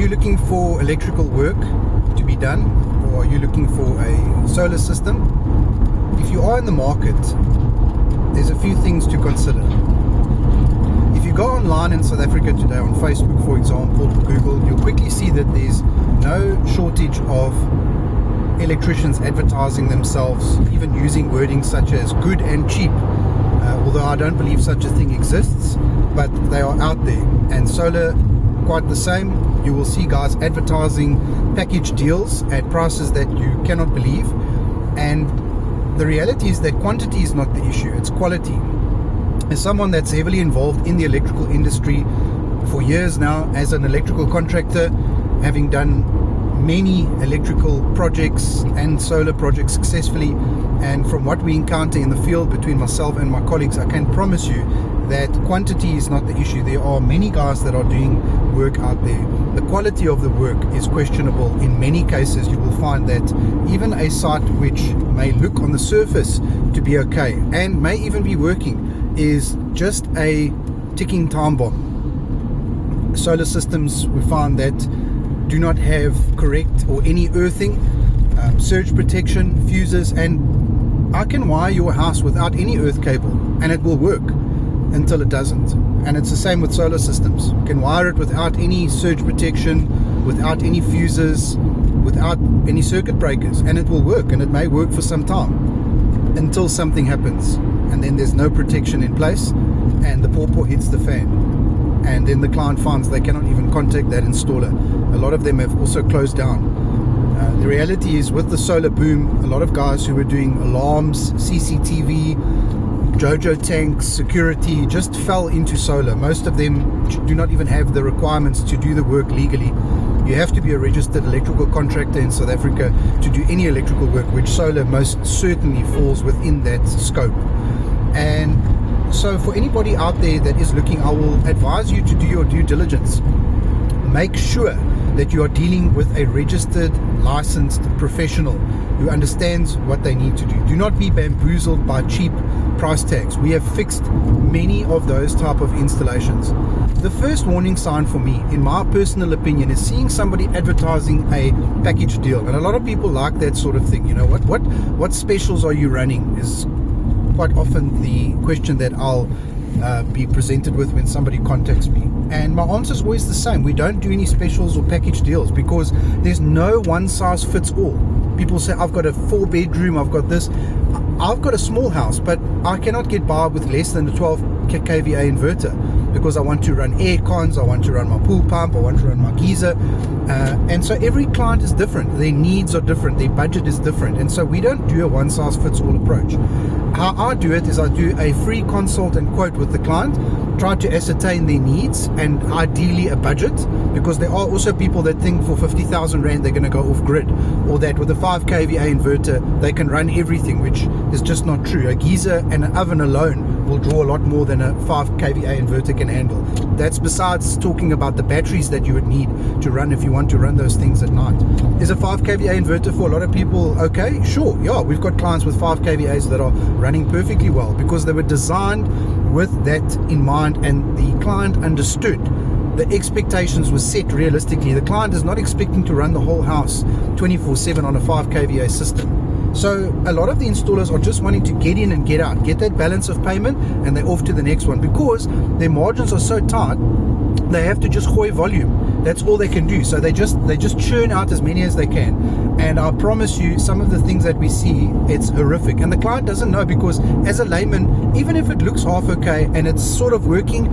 you looking for electrical work to be done, or are you looking for a solar system? If you are in the market, there's a few things to consider. If you go online in South Africa today, on Facebook for example, Google, you'll quickly see that there's no shortage of electricians advertising themselves, even using wording such as good and cheap, although I don't believe such a thing exists, but they are out there. And solar, quite the same. You will see guys advertising package deals at prices that you cannot believe, and the reality is that quantity is not the issue, it's quality. As someone that's heavily involved in the electrical industry for years now, as an electrical contractor, having done many electrical projects and solar projects successfully, and from what we encounter in the field between myself and my colleagues, I can promise you that quantity is not the issue. There are many guys that are doing work out there. The quality of the work is questionable. In many cases, you will find that even a site which may look on the surface to be okay and may even be working is just a ticking time bomb. Solar systems, we find that do not have correct or any earthing, surge protection, fuses, and I can wire your house without any earth cable and it will work until it doesn't. And it's the same with solar systems. You can wire it without any surge protection, without any fuses, without any circuit breakers, and it will work, and it may work for some time until something happens, and then there's no protection in place and the pawpaw hits the fan, and then the client finds they cannot even contact that installer. A lot of them have also closed down. The reality is, with the solar boom, a lot of guys who were doing alarms, CCTV, Jojo tanks, security, just fell into solar. Most of them do not even have the requirements to do the work legally. You have to be a registered electrical contractor in South Africa to do any electrical work, which solar most certainly falls within that scope. And so for anybody out there that is looking, I will advise you to do your due diligence. Make sure that you are dealing with a registered, licensed professional who understands what they need to do. Do not be bamboozled by cheap price tags. We have fixed many of those type of installations. The first warning sign for me, in my personal opinion, is seeing somebody advertising a package deal. And a lot of people like that sort of thing. You know, what specials are you running is quite often the question that I'll be presented with when somebody contacts me, and my answer is always the same. We don't do any specials or package deals because there's no one size fits all. People say, I've got a 4-bedroom, I've got this. I've got a small house, but I cannot get by with less than a 12 kVA inverter because I want to run air cons, I want to run my pool pump, I want to run my geyser, and so every client is different. Their needs are different, their budget is different, and so we don't do a one size fits all approach. How I do it is I do a free consult and quote with the client, try to ascertain their needs and ideally a budget, because there are also people that think for 50,000 Rand they're going to go off grid, or that with a 5 kVA inverter they can run everything, which is just not true. A geyser and an oven alone will draw a lot more than a 5 kVA inverter can handle. That's besides talking about the batteries that you would need to run if you want to run those things at night. Is a 5 kVA inverter for a lot of people okay? Sure, yeah, we've got clients with 5 kVAs that are running perfectly well because they were designed with that in mind, and the client understood. The expectations were set realistically. The client is not expecting to run the whole house 24/7 on a 5 kVA system. So a lot of the installers are just wanting to get in and get out, get that balance of payment, and they're off to the next one because their margins are so tight. They have to just gooi volume. That's all they can do. So they just churn out as many as they can. And I promise you, some of the things that we see, it's horrific. And the client doesn't know, because as a layman, even if it looks half okay and it's sort of working,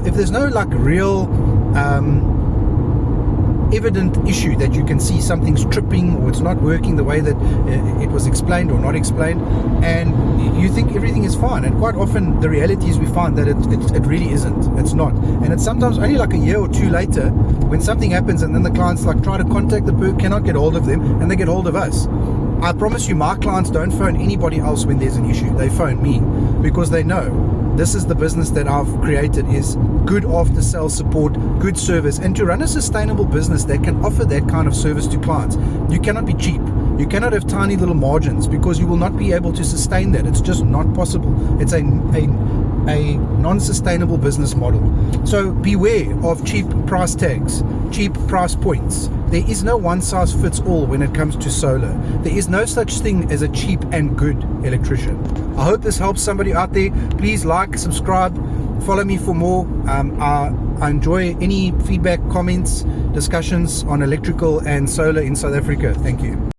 if there's no like real evident issue that you can see something's tripping or it's not working the way that it was explained or not explained, and you think everything is fine, and quite often the reality is we find that it really isn't. It's not, and it's sometimes only like a year or two later when something happens, and then the clients like try to contact the person, cannot get hold of them, and they get hold of us. I promise you, my clients don't phone anybody else when there's an issue. They phone me because they know this is the business that I've created, is good after sales support, good service, and to run a sustainable business that can offer that kind of service to clients, you cannot be cheap. You cannot have tiny little margins, because you will not be able to sustain that. It's just not possible. It's a a non-sustainable business model. So beware of cheap price tags, cheap price points. There is no one size fits all when it comes to solar. There is no such thing as a cheap and good electrician. I hope this helps somebody out there. Please like, subscribe, follow me for more. I enjoy any feedback, comments, discussions on electrical and solar in South Africa. Thank you.